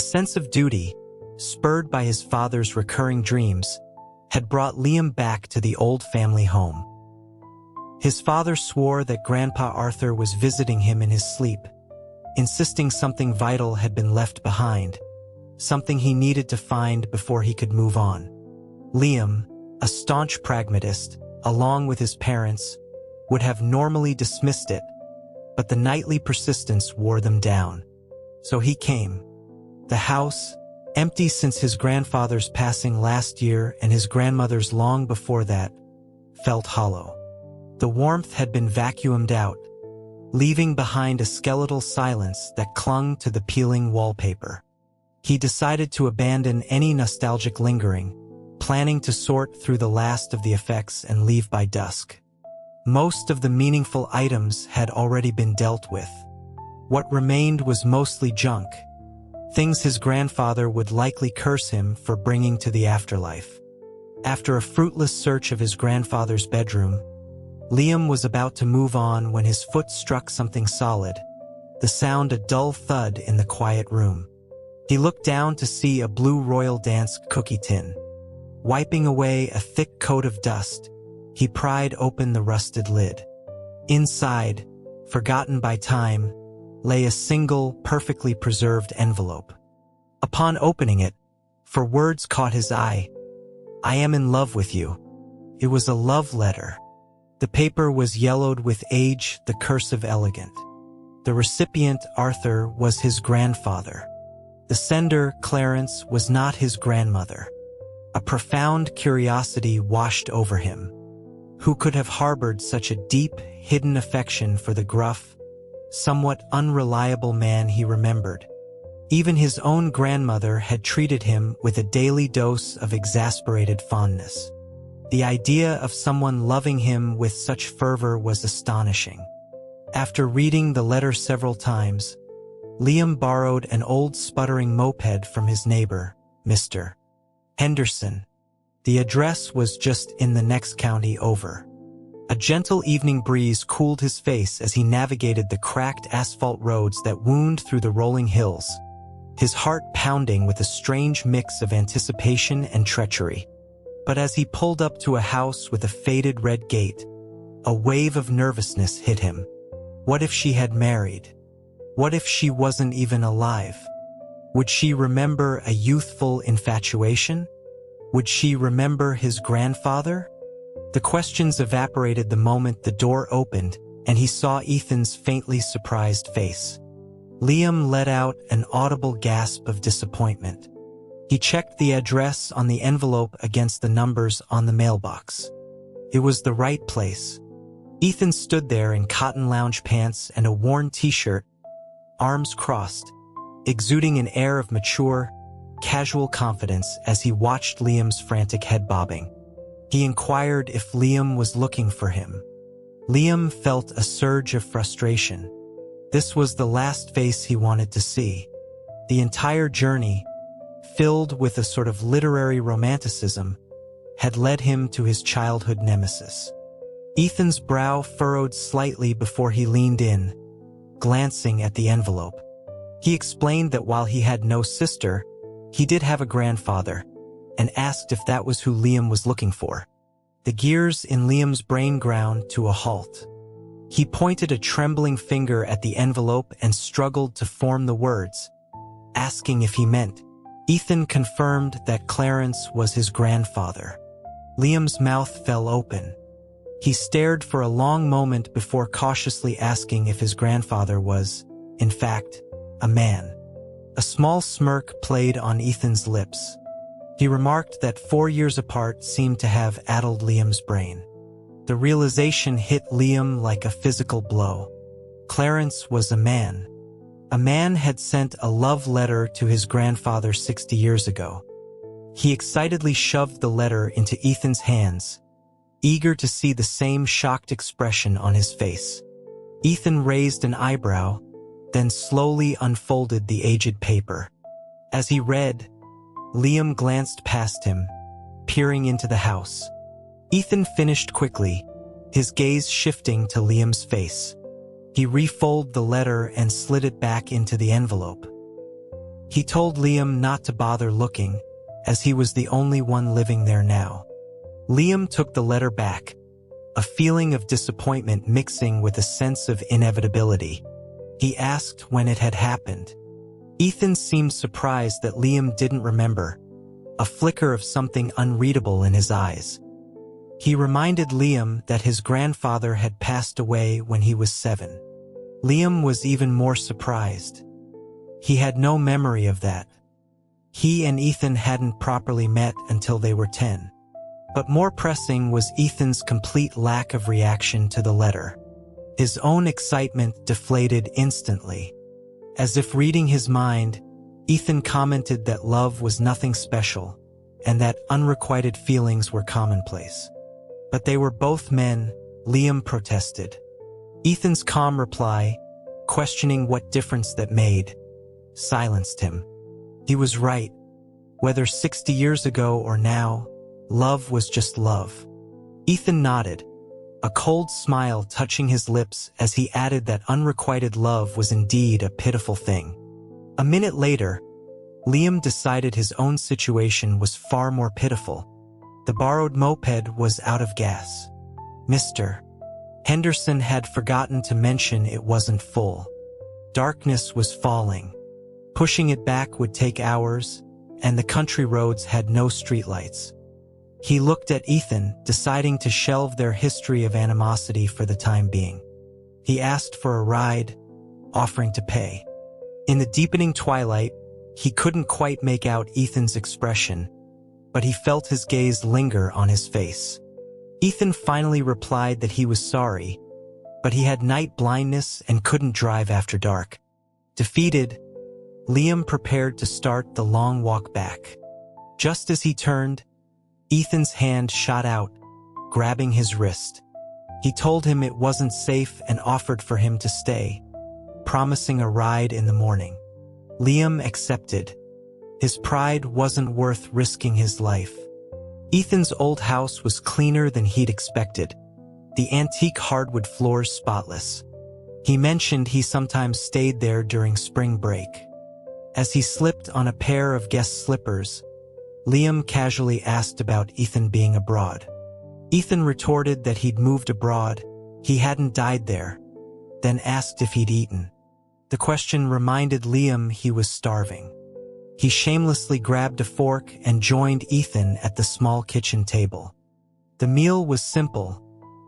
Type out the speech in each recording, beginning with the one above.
A sense of duty, spurred by his father's recurring dreams, had brought Liam back to the old family home. His father swore that Grandpa Arthur was visiting him in his sleep, insisting something vital had been left behind, something he needed to find before he could move on. Liam, a staunch pragmatist, along with his parents, would have normally dismissed it, but the nightly persistence wore them down. So he came. The house, empty since his grandfather's passing last year and his grandmother's long before that, felt hollow. The warmth had been vacuumed out, leaving behind a skeletal silence that clung to the peeling wallpaper. He decided to abandon any nostalgic lingering, planning to sort through the last of the effects and leave by dusk. Most of the meaningful items had already been dealt with. What remained was mostly junk, things his grandfather would likely curse him for bringing to the afterlife. After a fruitless search of his grandfather's bedroom, Liam was about to move on when his foot struck something solid, the sound a dull thud in the quiet room. He looked down to see a blue Royal Dance cookie tin. Wiping away a thick coat of dust, he pried open the rusted lid. Inside, forgotten by time, lay a single, perfectly preserved envelope. Upon opening it, for words caught his eye. "I am in love with you." It was a love letter. The paper was yellowed with age, the cursive elegant. The recipient, Arthur, was his grandfather. The sender, Clarence, was not his grandmother. A profound curiosity washed over him. Who could have harbored such a deep, hidden affection for the gruff, somewhat unreliable man he remembered? Even his own grandmother had treated him with a daily dose of exasperated fondness. The idea of someone loving him with such fervor was astonishing. After reading the letter several times, Liam borrowed an old sputtering moped from his neighbor, Mr. Henderson. The address was just in the next county over. A gentle evening breeze cooled his face as he navigated the cracked asphalt roads that wound through the rolling hills, his heart pounding with a strange mix of anticipation and treachery. But as he pulled up to a house with a faded red gate, a wave of nervousness hit him. What if she had married? What if she wasn't even alive? Would she remember a youthful infatuation? Would she remember his grandfather? The questions evaporated the moment the door opened and he saw Ethan's faintly surprised face. Liam let out an audible gasp of disappointment. He checked the address on the envelope against the numbers on the mailbox. It was the right place. Ethan stood there in cotton lounge pants and a worn t-shirt, arms crossed, exuding an air of mature, casual confidence as he watched Liam's frantic head bobbing. He inquired if Liam was looking for him. Liam felt a surge of frustration. This was the last face he wanted to see. The entire journey, filled with a sort of literary romanticism, had led him to his childhood nemesis. Ethan's brow furrowed slightly before he leaned in, glancing at the envelope. He explained that while he had no sister, he did have a grandfather, and asked if that was who Liam was looking for. The gears in Liam's brain ground to a halt. He pointed a trembling finger at the envelope and struggled to form the words, asking if he meant. Ethan confirmed that Clarence was his grandfather. Liam's mouth fell open. He stared for a long moment before cautiously asking if his grandfather was, in fact, a man. A small smirk played on Ethan's lips. He remarked that 4 years apart seemed to have addled Liam's brain. The realization hit Liam like a physical blow. Clarence was a man. A man had sent a love letter to his grandfather 60 years ago. He excitedly shoved the letter into Ethan's hands, eager to see the same shocked expression on his face. Ethan raised an eyebrow, then slowly unfolded the aged paper. As he read, Liam glanced past him, peering into the house. Ethan finished quickly, his gaze shifting to Liam's face. He refolded the letter and slid it back into the envelope. He told Liam not to bother looking, as he was the only one living there now. Liam took the letter back, a feeling of disappointment mixing with a sense of inevitability. He asked when it had happened. Ethan seemed surprised that Liam didn't remember, a flicker of something unreadable in his eyes. He reminded Liam that his grandfather had passed away when he was 7. Liam was even more surprised. He had no memory of that. He and Ethan hadn't properly met until they were 10. But more pressing was Ethan's complete lack of reaction to the letter. His own excitement deflated instantly. As if reading his mind, Ethan commented that love was nothing special, and that unrequited feelings were commonplace. But they were both men, Liam protested. Ethan's calm reply, questioning what difference that made, silenced him. He was right. Whether 60 years ago or now, love was just love. Ethan nodded, a cold smile touching his lips as he added that unrequited love was indeed a pitiful thing. A minute later, Liam decided his own situation was far more pitiful. The borrowed moped was out of gas. Mr. Henderson had forgotten to mention it wasn't full. Darkness was falling. Pushing it back would take hours, and the country roads had no streetlights. He looked at Ethan, deciding to shelve their history of animosity for the time being. He asked for a ride, offering to pay. In the deepening twilight, he couldn't quite make out Ethan's expression, but he felt his gaze linger on his face. Ethan finally replied that he was sorry, but he had night blindness and couldn't drive after dark. Defeated, Liam prepared to start the long walk back. Just as he turned, Ethan's hand shot out, grabbing his wrist. He told him it wasn't safe and offered for him to stay, promising a ride in the morning. Liam accepted. His pride wasn't worth risking his life. Ethan's old house was cleaner than he'd expected, the antique hardwood floors spotless. He mentioned he sometimes stayed there during spring break. As he slipped on a pair of guest slippers, Liam casually asked about Ethan being abroad. Ethan retorted that he'd moved abroad, he hadn't died there, then asked if he'd eaten. The question reminded Liam he was starving. He shamelessly grabbed a fork and joined Ethan at the small kitchen table. The meal was simple,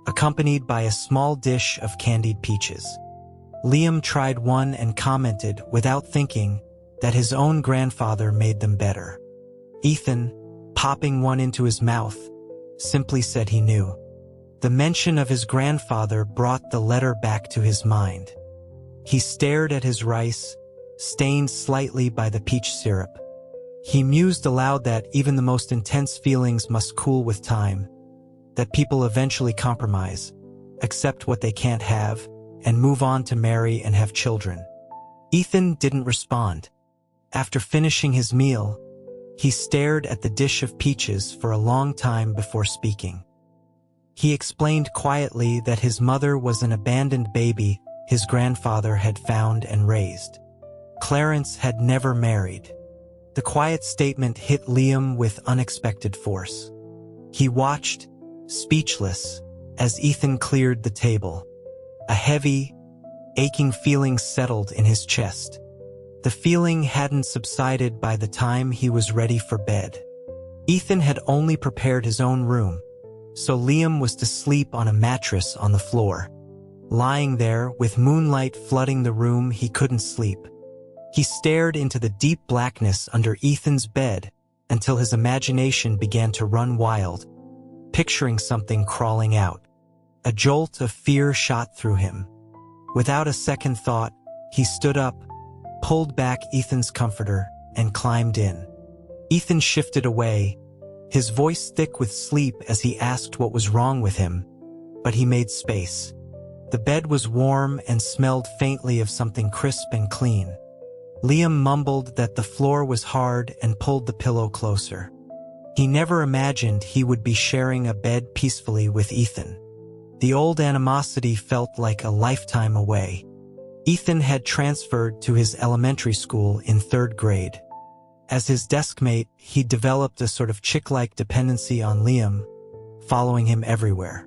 accompanied by a small dish of candied peaches. Liam tried one and commented, without thinking, that his own grandfather made them better. Ethan, popping one into his mouth, simply said he knew. The mention of his grandfather brought the letter back to his mind. He stared at his rice, stained slightly by the peach syrup. He mused aloud that even the most intense feelings must cool with time, that people eventually compromise, accept what they can't have, and move on to marry and have children. Ethan didn't respond. After finishing his meal, he stared at the dish of peaches for a long time before speaking. He explained quietly that his mother was an abandoned baby his grandfather had found and raised. Clarence had never married. The quiet statement hit Liam with unexpected force. He watched, speechless, as Ethan cleared the table. A heavy, aching feeling settled in his chest. The feeling hadn't subsided by the time he was ready for bed. Ethan had only prepared his own room, so Liam was to sleep on a mattress on the floor. Lying there, with moonlight flooding the room, he couldn't sleep. He stared into the deep blackness under Ethan's bed until his imagination began to run wild, picturing something crawling out. A jolt of fear shot through him. Without a second thought, he stood up, pulled back Ethan's comforter, and climbed in. Ethan shifted away, his voice thick with sleep as he asked what was wrong with him, but he made space. The bed was warm and smelled faintly of something crisp and clean. Liam mumbled that the floor was hard and pulled the pillow closer. He never imagined he would be sharing a bed peacefully with Ethan. The old animosity felt like a lifetime away. Ethan had transferred to his elementary school in 3rd grade. As his deskmate, he developed a sort of chick-like dependency on Liam, following him everywhere.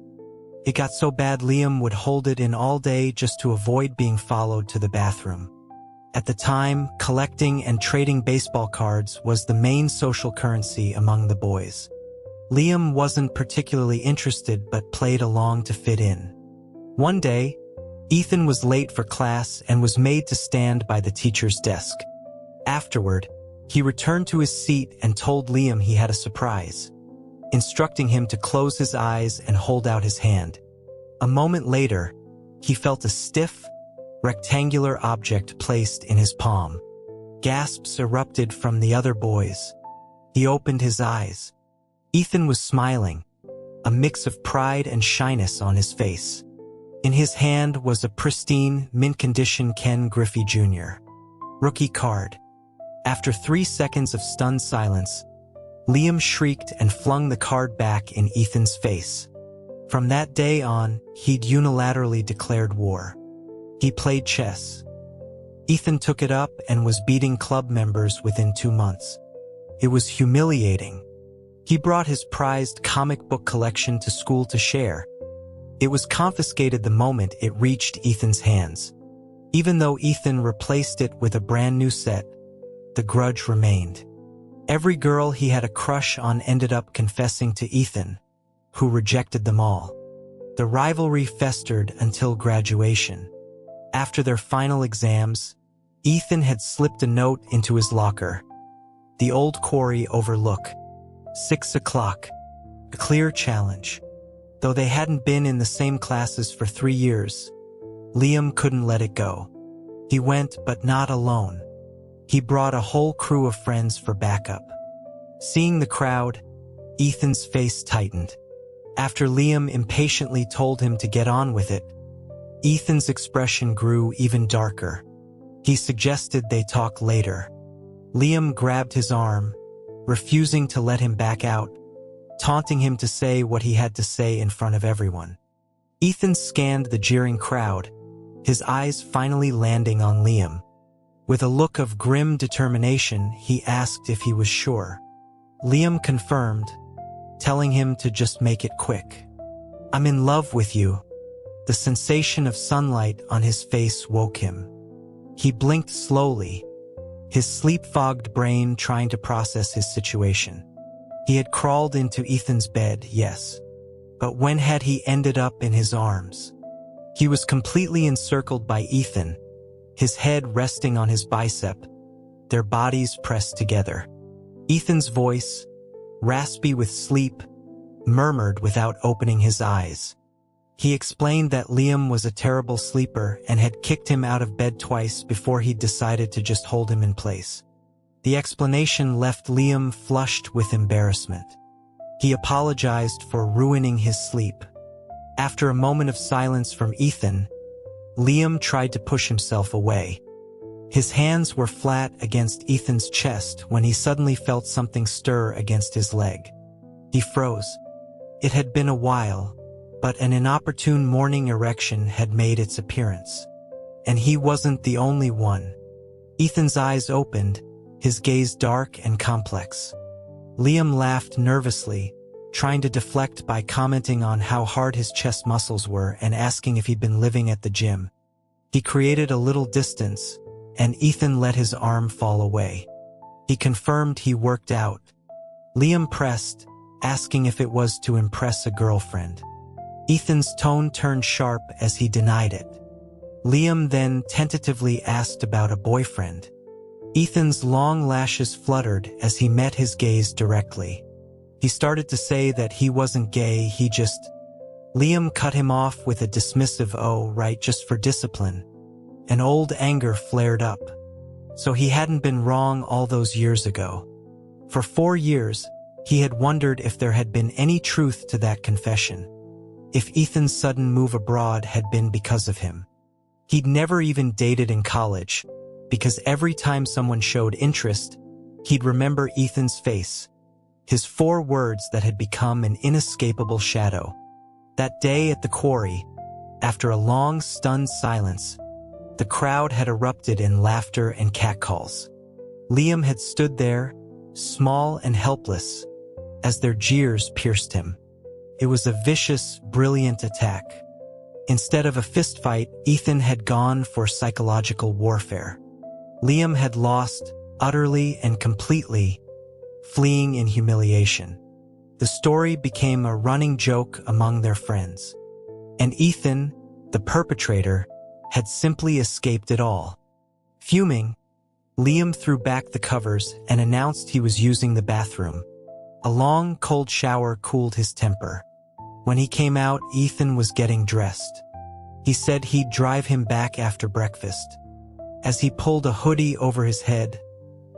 It got so bad Liam would hold it in all day just to avoid being followed to the bathroom. At the time, collecting and trading baseball cards was the main social currency among the boys. Liam wasn't particularly interested but played along to fit in. One day, Ethan was late for class and was made to stand by the teacher's desk. Afterward, he returned to his seat and told Liam he had a surprise, instructing him to close his eyes and hold out his hand. A moment later, he felt a stiff, rectangular object placed in his palm. Gasps erupted from the other boys. He opened his eyes. Ethan was smiling, a mix of pride and shyness on his face. In his hand was a pristine, mint-condition Ken Griffey Jr. rookie card. After 3 seconds of stunned silence, Liam shrieked and flung the card back in Ethan's face. From that day on, he'd unilaterally declared war. He played chess. Ethan took it up and was beating club members within 2 months. It was humiliating. He brought his prized comic book collection to school to share. It was confiscated the moment it reached Ethan's hands. Even though Ethan replaced it with a brand new set, the grudge remained. Every girl he had a crush on ended up confessing to Ethan, who rejected them all. The rivalry festered until graduation. After their final exams, Ethan had slipped a note into his locker. The old quarry overlook. 6 o'clock. A clear challenge. Though they hadn't been in the same classes for 3 years, Liam couldn't let it go. He went, but not alone. He brought a whole crew of friends for backup. Seeing the crowd, Ethan's face tightened. After Liam impatiently told him to get on with it, Ethan's expression grew even darker. He suggested they talk later. Liam grabbed his arm, refusing to let him back out, taunting him to say what he had to say in front of everyone. Ethan scanned the jeering crowd, his eyes finally landing on Liam. With a look of grim determination, he asked if he was sure. Liam confirmed, telling him to just make it quick. "I'm in love with you." The sensation of sunlight on his face woke him. He blinked slowly, his sleep-fogged brain trying to process his situation. He had crawled into Ethan's bed, yes. But when had he ended up in his arms? He was completely encircled by Ethan, his head resting on his bicep, their bodies pressed together. Ethan's voice, raspy with sleep, murmured without opening his eyes. He explained that Liam was a terrible sleeper and had kicked him out of bed twice before he'd decided to just hold him in place. The explanation left Liam flushed with embarrassment. He apologized for ruining his sleep. After a moment of silence from Ethan, Liam tried to push himself away. His hands were flat against Ethan's chest when he suddenly felt something stir against his leg. He froze. It had been a while, but an inopportune morning erection had made its appearance. And he wasn't the only one. Ethan's eyes opened, his gaze dark and complex. Liam laughed nervously, trying to deflect by commenting on how hard his chest muscles were and asking if he'd been living at the gym. He created a little distance, and Ethan let his arm fall away. He confirmed he worked out. Liam pressed, asking if it was to impress a girlfriend. Ethan's tone turned sharp as he denied it. Liam then tentatively asked about a boyfriend. Ethan's long lashes fluttered as he met his gaze directly. He started to say that he wasn't gay, he just... Liam cut him off with a dismissive "Oh, right, just for discipline." An old anger flared up. So he hadn't been wrong all those years ago. For 4 years, he had wondered if there had been any truth to that confession. If Ethan's sudden move abroad had been because of him. He'd never even dated in college, because every time someone showed interest, he'd remember Ethan's face, his 4 words that had become an inescapable shadow. That day at the quarry, after a long, stunned silence, The crowd had erupted in laughter and catcalls. Liam had stood there, small and helpless, as their jeers pierced him. It was a vicious, brilliant attack. Instead of a fistfight, Ethan had gone for psychological warfare. Liam had lost, utterly and completely, fleeing in humiliation. The story became a running joke among their friends. And Ethan, the perpetrator, had simply escaped it all. Fuming, Liam threw back the covers and announced he was using the bathroom. A long, cold shower cooled his temper. When he came out, Ethan was getting dressed. He said he'd drive him back after breakfast. As he pulled a hoodie over his head,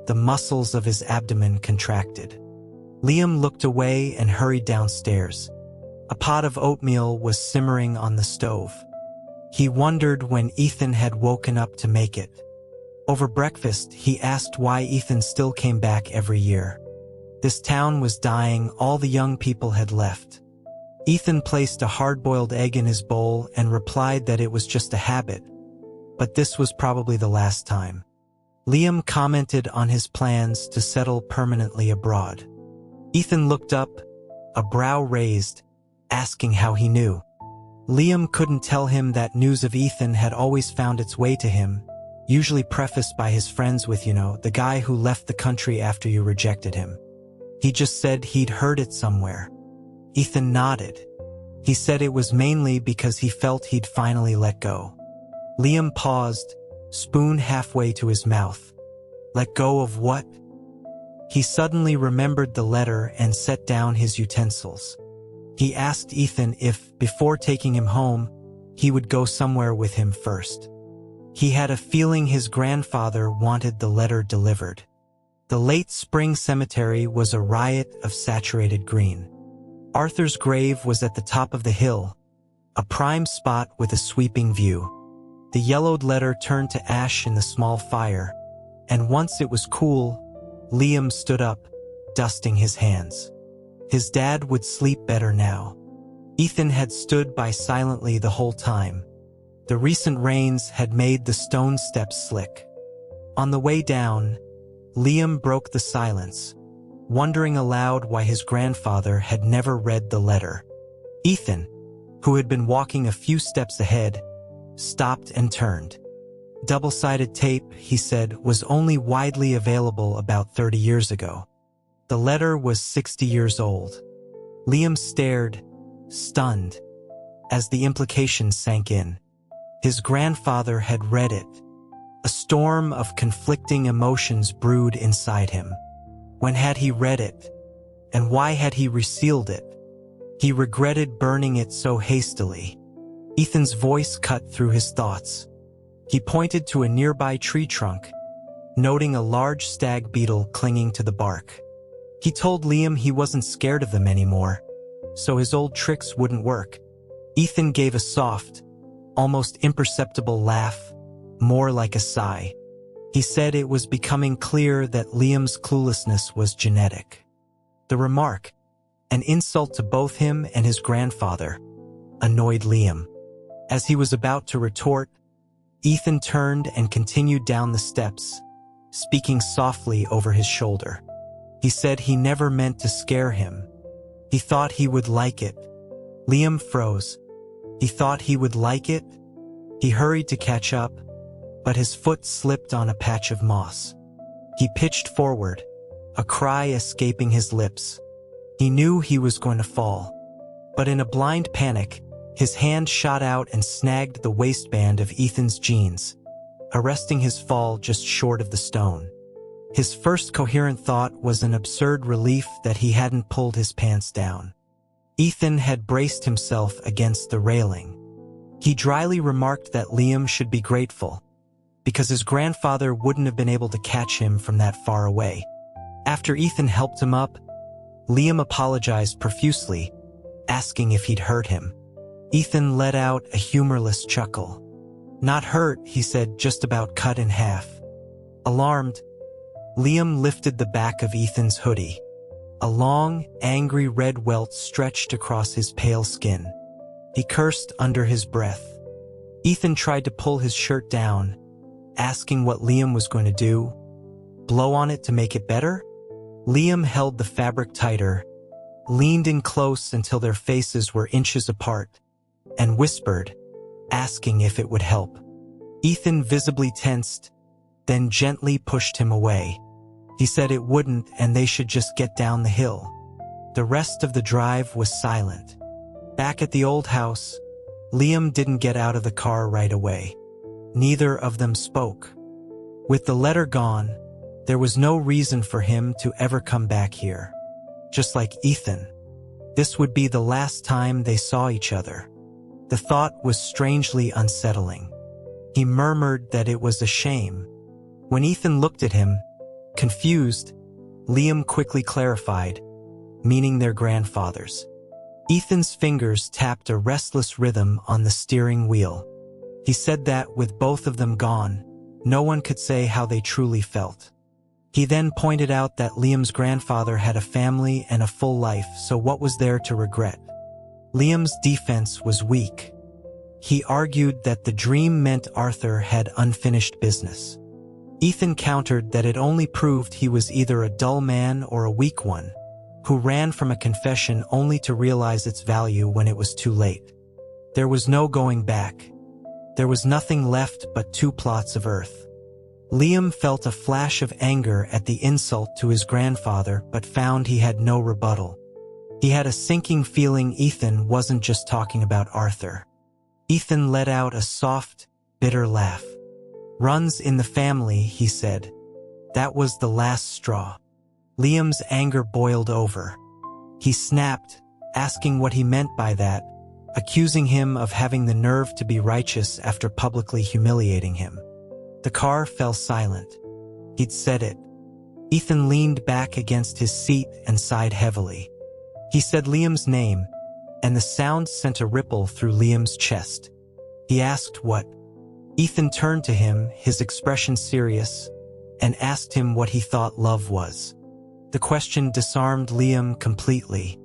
the muscles of his abdomen contracted. Liam looked away and hurried downstairs. A pot of oatmeal was simmering on the stove. He wondered when Ethan had woken up to make it. Over breakfast, he asked why Ethan still came back every year. This town was dying, all the young people had left. Ethan placed a hard-boiled egg in his bowl and replied that it was just a habit, but this was probably the last time. Liam commented on his plans to settle permanently abroad. Ethan looked up, a brow raised, asking how he knew. Liam couldn't tell him that news of Ethan had always found its way to him, usually prefaced by his friends with, the guy who left the country after you rejected him. He just said he'd heard it somewhere. Ethan nodded. He said it was mainly because he felt he'd finally let go. Liam paused, spoon halfway to his mouth. Let go of what? He suddenly remembered the letter and set down his utensils. He asked Ethan if, before taking him home, he would go somewhere with him first. He had a feeling his grandfather wanted the letter delivered. The late spring cemetery was a riot of saturated green. Arthur's grave was at the top of the hill, a prime spot with a sweeping view. The yellowed letter turned to ash in the small fire, and once it was cool, Liam stood up, dusting his hands. His dad would sleep better now. Ethan had stood by silently the whole time. The recent rains had made the stone steps slick. On the way down, Liam broke the silence, wondering aloud why his grandfather had never read the letter. Ethan, who had been walking a few steps ahead, stopped and turned. Double-sided tape, he said, was only widely available about 30 years ago. The letter was 60 years old. Liam stared, stunned, as the implications sank in. His grandfather had read it. A storm of conflicting emotions brewed inside him. When had he read it? And why had he resealed it? He regretted burning it so hastily. Ethan's voice cut through his thoughts. He pointed to a nearby tree trunk, noting a large stag beetle clinging to the bark. He told Liam he wasn't scared of them anymore, so his old tricks wouldn't work. Ethan gave a soft, almost imperceptible laugh, more like a sigh. He said it was becoming clear that Liam's cluelessness was genetic. The remark, an insult to both him and his grandfather, annoyed Liam. As he was about to retort, Ethan turned and continued down the steps, speaking softly over his shoulder. He said he never meant to scare him. He thought he would like it. Liam froze. He thought he would like it? He hurried to catch up, but his foot slipped on a patch of moss. He pitched forward, a cry escaping his lips. He knew he was going to fall, but in a blind panic, his hand shot out and snagged the waistband of Ethan's jeans, arresting his fall just short of the stone. His first coherent thought was an absurd relief that he hadn't pulled his pants down. Ethan had braced himself against the railing. He dryly remarked that Liam should be grateful, because his grandfather wouldn't have been able to catch him from that far away. After Ethan helped him up, Liam apologized profusely, asking if he'd hurt him. Ethan let out a humorless chuckle. Not hurt, he said, just about cut in half. Alarmed, Liam lifted the back of Ethan's hoodie. A long, angry red welt stretched across his pale skin. He cursed under his breath. Ethan tried to pull his shirt down, asking what Liam was going to do. Blow on it to make it better? Liam held the fabric tighter, leaned in close until their faces were inches apart, and whispered, asking if it would help. Ethan visibly tensed, then gently pushed him away. He said it wouldn't and they should just get down the hill. The rest of the drive was silent. Back at the old house, Liam didn't get out of the car right away. Neither of them spoke. With the letter gone, there was no reason for him to ever come back here. Just like Ethan, this would be the last time they saw each other. The thought was strangely unsettling. He murmured that it was a shame. When Ethan looked at him, confused, Liam quickly clarified, meaning their grandfathers. Ethan's fingers tapped a restless rhythm on the steering wheel. He said that with both of them gone, no one could say how they truly felt. He then pointed out that Liam's grandfather had a family and a full life, so what was there to regret? Liam's defense was weak. He argued that the dream meant Arthur had unfinished business. Ethan countered that it only proved he was either a dull man or a weak one, who ran from a confession only to realize its value when it was too late. There was no going back. There was nothing left but 2 plots of earth. Liam felt a flash of anger at the insult to his grandfather but found he had no rebuttal. He had a sinking feeling Ethan wasn't just talking about Arthur. Ethan let out a soft, bitter laugh. "Runs in the family," he said. That was the last straw. Liam's anger boiled over. He snapped, asking what he meant by that, accusing him of having the nerve to be righteous after publicly humiliating him. The car fell silent. He'd said it. Ethan leaned back against his seat and sighed heavily. He said Liam's name, and the sound sent a ripple through Liam's chest. He asked what. Ethan turned to him, his expression serious, and asked him what he thought love was. The question disarmed Liam completely.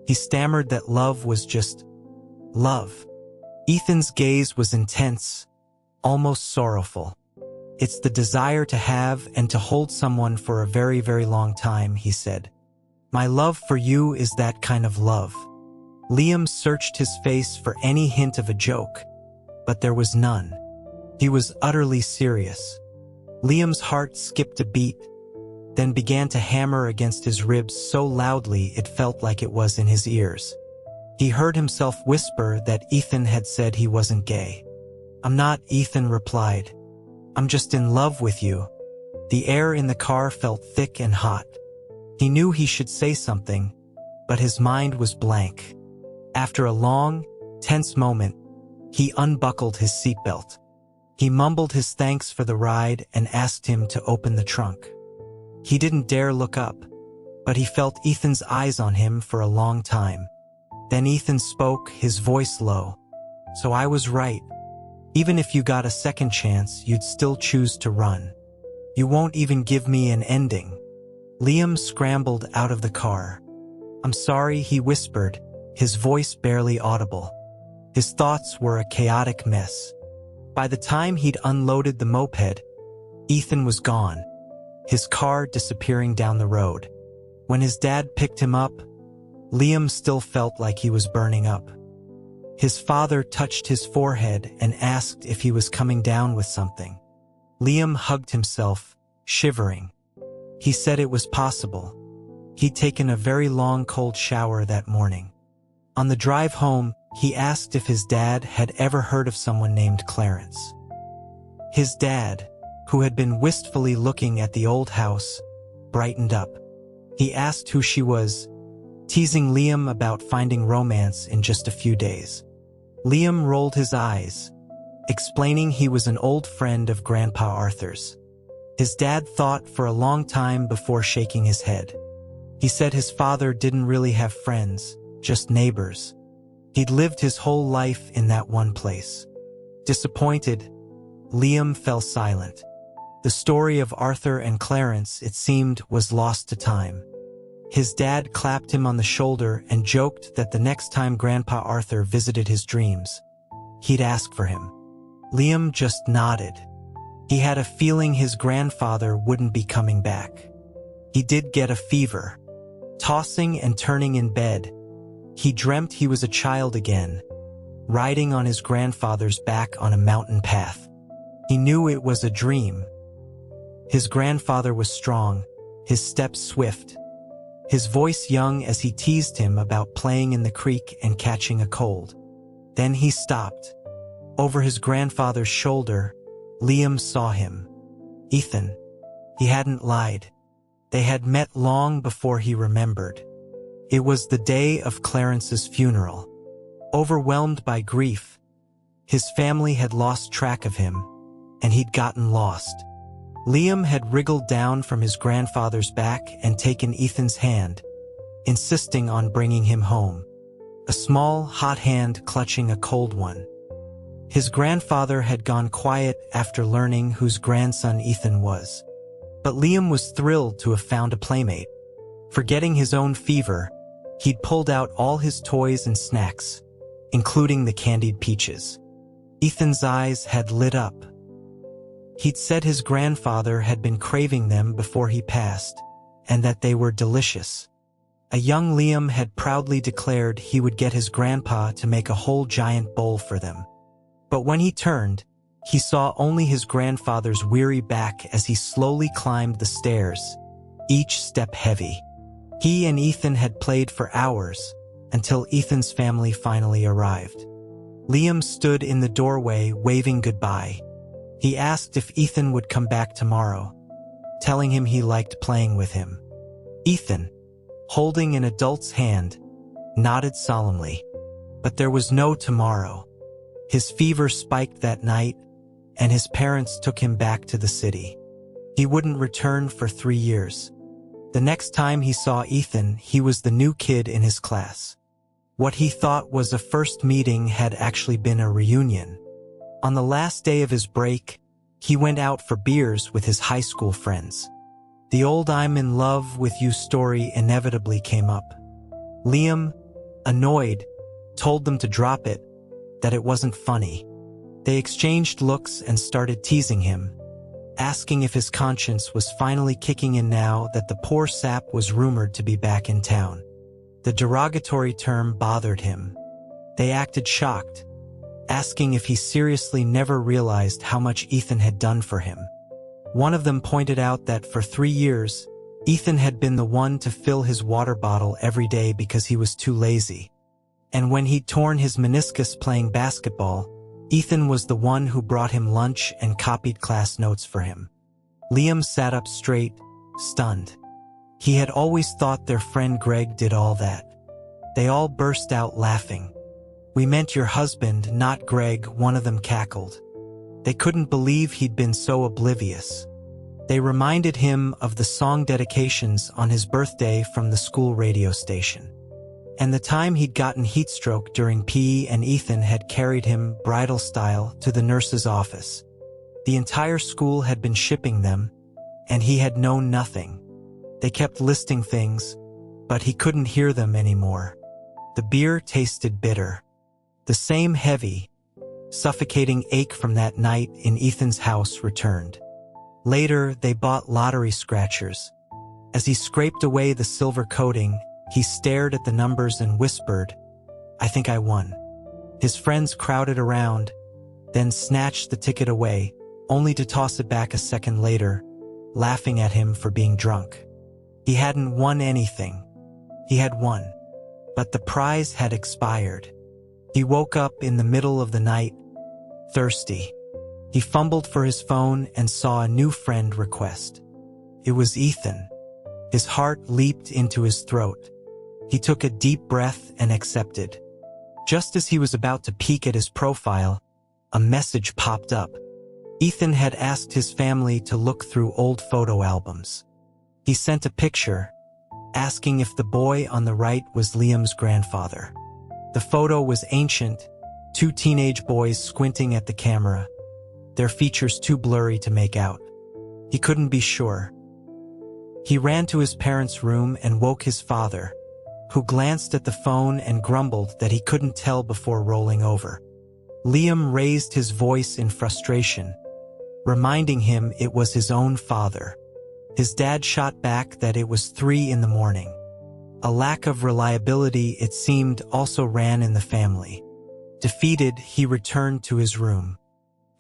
He stammered that love was just love. Ethan's gaze was intense, almost sorrowful. "It's the desire to have and to hold someone for a very, very long time," he said. "My love for you is that kind of love." Liam searched his face for any hint of a joke, but there was none. He was utterly serious. Liam's heart skipped a beat, then began to hammer against his ribs so loudly it felt like it was in his ears. He heard himself whisper that Ethan had said he wasn't gay. "I'm not," Ethan replied. "I'm just in love with you." The air in the car felt thick and hot. He knew he should say something, but his mind was blank. After a long, tense moment, he unbuckled his seatbelt. He mumbled his thanks for the ride and asked him to open the trunk. He didn't dare look up, but he felt Ethan's eyes on him for a long time. Then Ethan spoke, his voice low. "So I was right. Even if you got a second chance, you'd still choose to run. You won't even give me an ending." Liam scrambled out of the car. "I'm sorry," he whispered, his voice barely audible. His thoughts were a chaotic mess. By the time he'd unloaded the moped, Ethan was gone, his car disappearing down the road. When his dad picked him up, Liam still felt like he was burning up. His father touched his forehead and asked if he was coming down with something. Liam hugged himself, shivering. He said it was possible. He'd taken a very long cold shower that morning. On the drive home, he asked if his dad had ever heard of someone named Clarence. His dad, who had been wistfully looking at the old house, brightened up. He asked who she was, teasing Liam about finding romance in just a few days. Liam rolled his eyes, explaining he was an old friend of Grandpa Arthur's. His dad thought for a long time before shaking his head. He said his father didn't really have friends, just neighbors. He'd lived his whole life in that one place. Disappointed, Liam fell silent. The story of Arthur and Clarence, it seemed, was lost to time. His dad clapped him on the shoulder and joked that the next time Grandpa Arthur visited his dreams, he'd ask for him. Liam just nodded. He had a feeling his grandfather wouldn't be coming back. He did get a fever. Tossing and turning in bed, he dreamt he was a child again, riding on his grandfather's back on a mountain path. He knew it was a dream. His grandfather was strong, his steps swift, his voice young as he teased him about playing in the creek and catching a cold. Then he stopped. Over his grandfather's shoulder, Liam saw him. Ethan. He hadn't lied. They had met long before he remembered. It was the day of Clarence's funeral. Overwhelmed by grief, his family had lost track of him, and he'd gotten lost. Liam had wriggled down from his grandfather's back and taken Ethan's hand, insisting on bringing him home. A small, hot hand clutching a cold one. His grandfather had gone quiet after learning whose grandson Ethan was. But Liam was thrilled to have found a playmate. Forgetting his own fever, he'd pulled out all his toys and snacks, including the candied peaches. Ethan's eyes had lit up. He'd said his grandfather had been craving them before he passed, and that they were delicious. A young Liam had proudly declared he would get his grandpa to make a whole giant bowl for them. But when he turned, he saw only his grandfather's weary back as he slowly climbed the stairs, each step heavy. He and Ethan had played for hours, until Ethan's family finally arrived. Liam stood in the doorway waving goodbye. He asked if Ethan would come back tomorrow, telling him he liked playing with him. Ethan, holding an adult's hand, nodded solemnly. But there was no tomorrow. His fever spiked that night, and his parents took him back to the city. He wouldn't return for 3 years. The next time he saw Ethan, he was the new kid in his class. What he thought was a first meeting had actually been a reunion. On the last day of his break, he went out for beers with his high school friends. The old "I'm in love with you" story inevitably came up. Liam, annoyed, told them to drop it, that it wasn't funny. They exchanged looks and started teasing him, asking if his conscience was finally kicking in now that the poor sap was rumored to be back in town. The derogatory term bothered him. They acted shocked, asking if he seriously never realized how much Ethan had done for him. One of them pointed out that for 3 years, Ethan had been the one to fill his water bottle every day because he was too lazy. And when he'd torn his meniscus playing basketball, Ethan was the one who brought him lunch and copied class notes for him. Liam sat up straight, stunned. He had always thought their friend Greg did all that. They all burst out laughing. "We meant your husband, not Greg," one of them cackled. They couldn't believe he'd been so oblivious. They reminded him of the song dedications on his birthday from the school radio station. And the time he'd gotten heatstroke during PE and Ethan had carried him, bridal style, to the nurse's office. The entire school had been shipping them, and he had known nothing. They kept listing things, but he couldn't hear them anymore. The beer tasted bitter. The same heavy, suffocating ache from that night in Ethan's house returned. Later, they bought lottery scratchers. As he scraped away the silver coating, he stared at the numbers and whispered, "I think I won." His friends crowded around, then snatched the ticket away, only to toss it back a second later, laughing at him for being drunk. He hadn't won anything. He had won, but the prize had expired. He woke up in the middle of the night, thirsty. He fumbled for his phone and saw a new friend request. It was Ethan. His heart leaped into his throat. He took a deep breath and accepted. Just as he was about to peek at his profile, a message popped up. Ethan had asked his family to look through old photo albums. He sent a picture, asking if the boy on the right was Liam's grandfather. The photo was ancient, 2 teenage boys squinting at the camera, their features too blurry to make out. He couldn't be sure. He ran to his parents' room and woke his father, who glanced at the phone and grumbled that he couldn't tell before rolling over. Liam raised his voice in frustration, reminding him it was his own father. His dad shot back that it was 3 in the morning. A lack of reliability, it seemed, also ran in the family. Defeated, he returned to his room.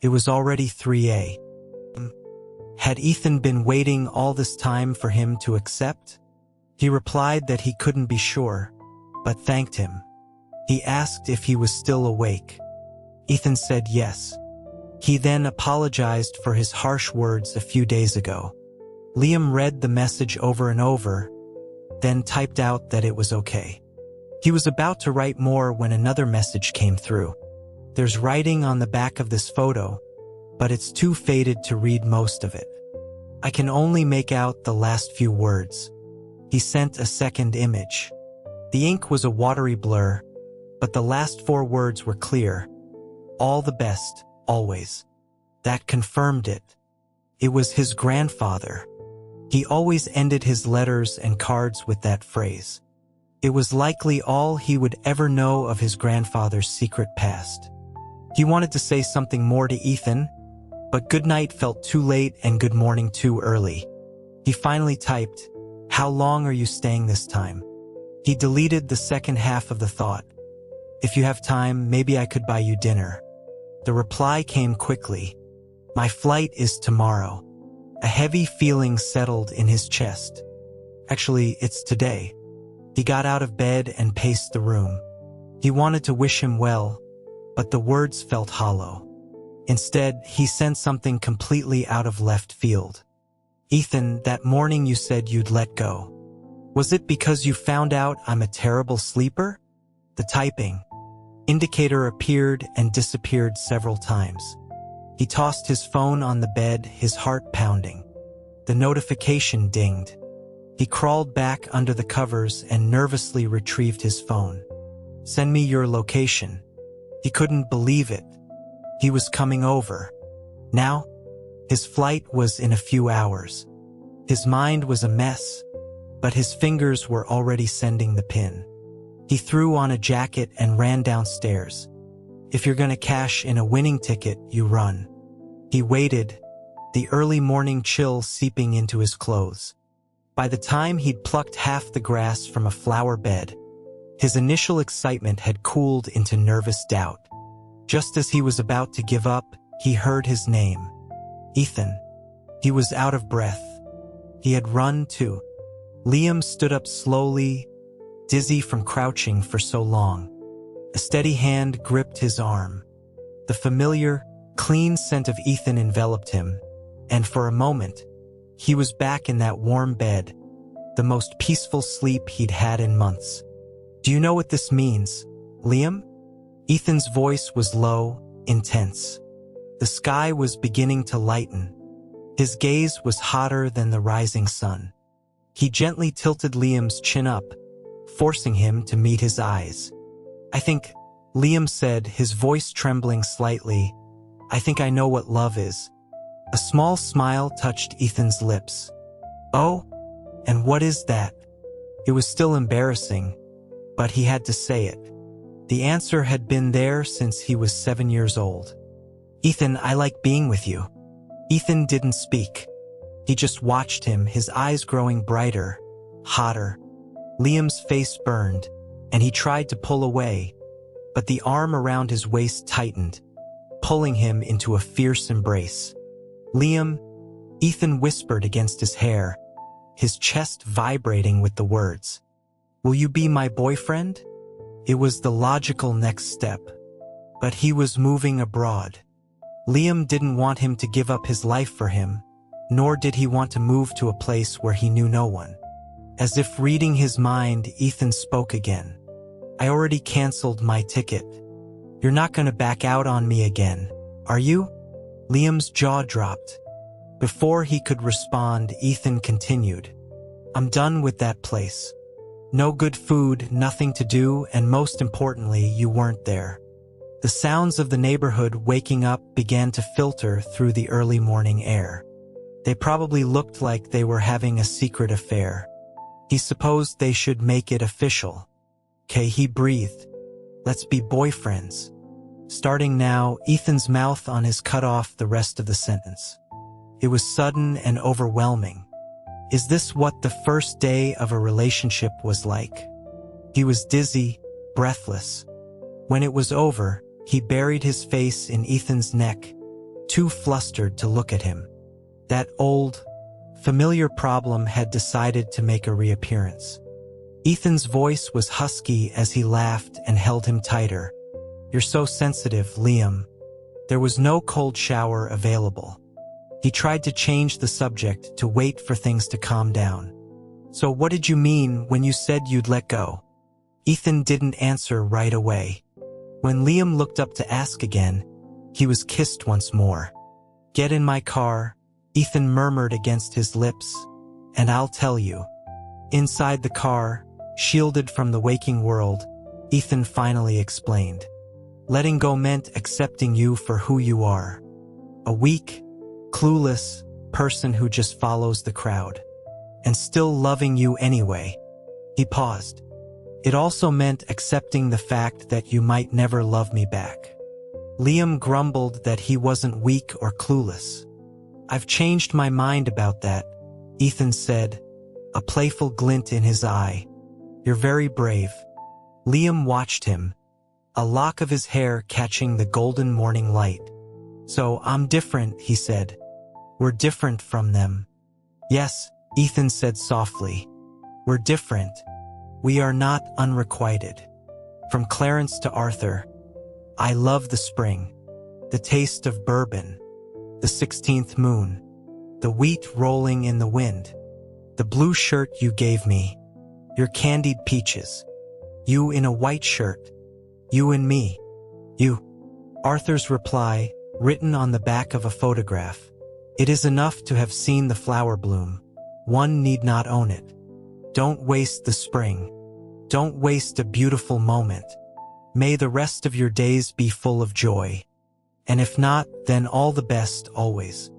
It was already 3 a.m. Had Ethan been waiting all this time for him to accept? He replied that he couldn't be sure, but thanked him. He asked if he was still awake. Ethan said yes. He then apologized for his harsh words a few days ago. Liam read the message over and over, then typed out that it was okay. He was about to write more when another message came through. There's writing on the back of this photo, but it's too faded to read most of it. I can only make out the last few words. He sent a second image. The ink was a watery blur, but the last 4 words were clear. All the best, always. That confirmed it. It was his grandfather. He always ended his letters and cards with that phrase. It was likely all he would ever know of his grandfather's secret past. He wanted to say something more to Ethan, but goodnight felt too late and good morning too early. He finally typed, "How long are you staying this time?" He deleted the second half of the thought. "If you have time, maybe I could buy you dinner." The reply came quickly. "My flight is tomorrow." A heavy feeling settled in his chest. Actually, it's today. He got out of bed and paced the room. He wanted to wish him well, but the words felt hollow. Instead, he sent something completely out of left field. "Ethan, that morning you said you'd let go. Was it because you found out I'm a terrible sleeper?" The typing indicator appeared and disappeared several times. He tossed his phone on the bed, his heart pounding. The notification dinged. He crawled back under the covers and nervously retrieved his phone. "Send me your location." He couldn't believe it. He was coming over. Now? His flight was in a few hours. His mind was a mess, but his fingers were already sending the pin. He threw on a jacket and ran downstairs. If you're gonna cash in a winning ticket, you run. He waited, the early morning chill seeping into his clothes. By the time he'd plucked half the grass from a flower bed, his initial excitement had cooled into nervous doubt. Just as he was about to give up, he heard his name. Ethan. He was out of breath. He had run too. Liam stood up slowly, dizzy from crouching for so long. A steady hand gripped his arm. The familiar, clean scent of Ethan enveloped him, and for a moment, he was back in that warm bed, the most peaceful sleep he'd had in months. "Do you know what this means, Liam?" Ethan's voice was low, intense. The sky was beginning to lighten. His gaze was hotter than the rising sun. He gently tilted Liam's chin up, forcing him to meet his eyes. "I think," Liam said, his voice trembling slightly, "I think I know what love is." A small smile touched Ethan's lips. "Oh? And what is that?" It was still embarrassing, but he had to say it. The answer had been there since he was 7 years old. "Ethan, I like being with you." Ethan didn't speak. He just watched him, his eyes growing brighter, hotter. Liam's face burned, and he tried to pull away, but the arm around his waist tightened, pulling him into a fierce embrace. "Liam," Ethan whispered against his hair, his chest vibrating with the words. "Will you be my boyfriend?" It was the logical next step, but he was moving abroad. Liam didn't want him to give up his life for him, nor did he want to move to a place where he knew no one. As if reading his mind, Ethan spoke again. "I already canceled my ticket. You're not gonna back out on me again, are you?" Liam's jaw dropped. Before he could respond, Ethan continued. "I'm done with that place. No good food, nothing to do, and most importantly, you weren't there." The sounds of the neighborhood waking up began to filter through the early morning air. They probably looked like they were having a secret affair. He supposed they should make it official. "'Kay," he breathed. "Let's be boyfriends." Starting now, Ethan's mouth on his cut off the rest of the sentence. It was sudden and overwhelming. Is this what the first day of a relationship was like? He was dizzy, breathless. When it was over, he buried his face in Ethan's neck, too flustered to look at him. That old, familiar problem had decided to make a reappearance. Ethan's voice was husky as he laughed and held him tighter. You're so sensitive, Liam. There was no cold shower available. He tried to change the subject to wait for things to calm down. So what did you mean when you said you'd let go? Ethan didn't answer right away. When Liam looked up to ask again, he was kissed once more. Get in my car, Ethan murmured against his lips, and I'll tell you. Inside the car, shielded from the waking world, Ethan finally explained. Letting go meant accepting you for who you are. A weak, clueless person who just follows the crowd. And still loving you anyway. He paused. It also meant accepting the fact that you might never love me back. Liam grumbled that he wasn't weak or clueless. I've changed my mind about that, Ethan said, a playful glint in his eye. You're very brave. Liam watched him, a lock of his hair catching the golden morning light. So I'm different, he said. We're different from them. Yes, Ethan said softly. We're different. We are not unrequited. From Clarence to Arthur. I love the spring, the taste of bourbon, the 16th moon, the wheat rolling in the wind, the blue shirt you gave me, your candied peaches, you in a white shirt, you and me, you. Arthur's reply, written on the back of a photograph. It is enough to have seen the flower bloom. One need not own it. Don't waste the spring. Don't waste a beautiful moment. May the rest of your days be full of joy. And if not, then all the best always.